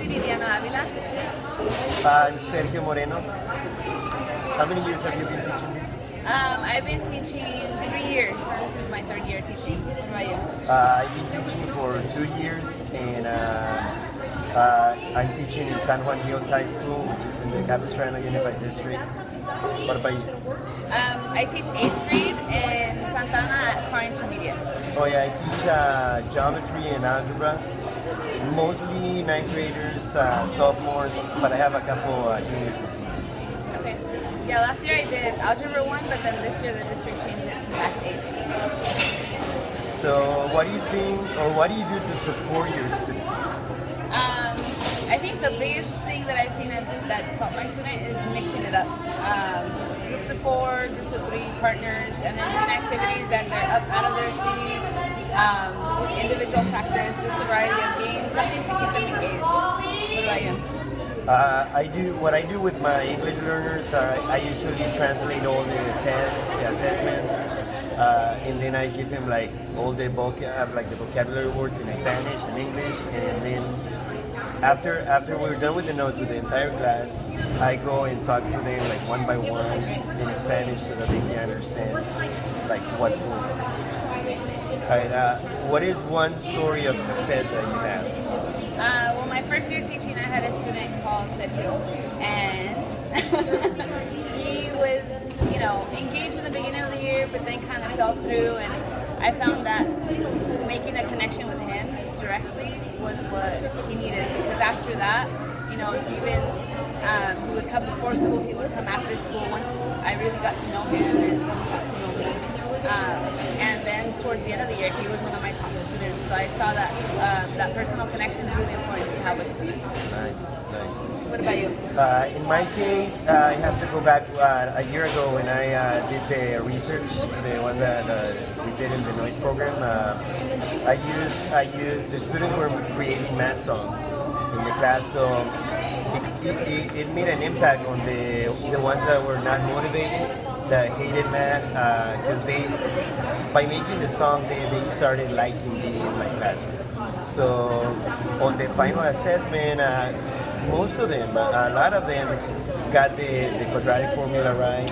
is Viridiana Avila. I'm Sergio Moreno. How many years have you been teaching me? I've been teaching 3 years. This is my 3rd year teaching. What about you? I've been teaching for 2 years, and I'm teaching in San Juan Hills High School, which is in the Capistrano Unified District. What about you? I teach 8th grade in Santana at Car Intermediate. Oh yeah, I teach geometry and algebra. Mostly 9th graders, sophomores, but I have a couple juniors and seniors. Okay. Yeah, last year I did Algebra 1, but then this year the district changed it to Math 8. So what do you think, or what do you do to support your students? I think the biggest thing that I've seen that's helped my student is mixing it up. Groups of 4, groups of 3, partners, and then doing activities that they're up out of their seat, individual practice, just a variety of games, something to keep them engaged. What about you? What I do with my English learners. I usually translate all the tests, the assessments, and then I give them like all the vocabulary words in Spanish and English, and then after we're done with the notes with the entire class, I go and talk to them like one by one in Spanish so that they can understand like what's going on. Alright, what is one story of success that you have? Well, my first year teaching, I had a student called Sergio, and he was, engaged in the beginning of the year, but then kind of fell through, and I found that making a connection with him directly was what he needed, because after that, he would come before school, he would come after school. Once I really got to know him and he got to know me, and then towards the end of the year, he was one of my top students. So I saw that that personal connection is really important to have with students. Nice. What about you? In my case, I have to go back a year ago when I did the research, the ones that we did in the NOYCE program. The students were creating math songs in the class, so it made an impact on the ones that were not motivated, that hated math, because by making the song, they started liking being in my classroom. So on the final assessment, most of them, a lot of them got the quadratic formula right,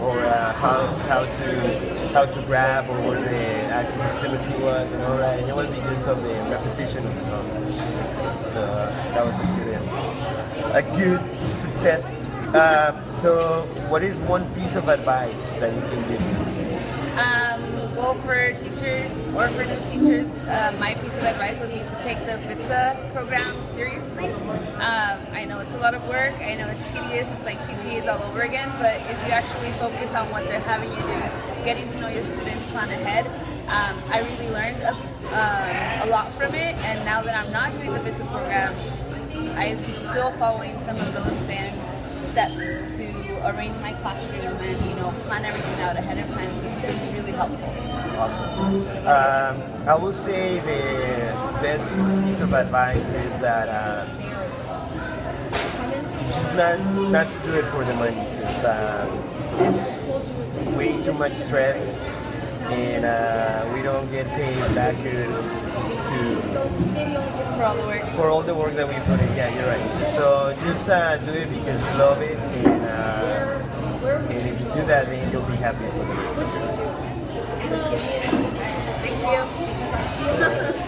or how to graph, or where the axis of symmetry was, and all that. And it was because of the repetition of the song. So that was a good success. So what is one piece of advice that you can give? Well, for teachers or for new teachers, my piece of advice would be to take the VITSA program seriously. I know it's a lot of work, I know it's tedious, it's like 2 Ps all over again, but if you actually focus on what they're having you do, getting to know your students, plan ahead, I really learned a lot from it, and now that I'm not doing the VITSA program, I'm still following some of those same steps to arrange my classroom and plan everything out ahead of time, so it's been really helpful. Awesome. I will say the best piece of advice is that just not to do it for the money, because it's way too much stress, and we don't get paid that good for all the work that we put in. Yeah, you're right. So just do it because you love it, and if you do that, then you'll be happy for the rest of your life. Thank you.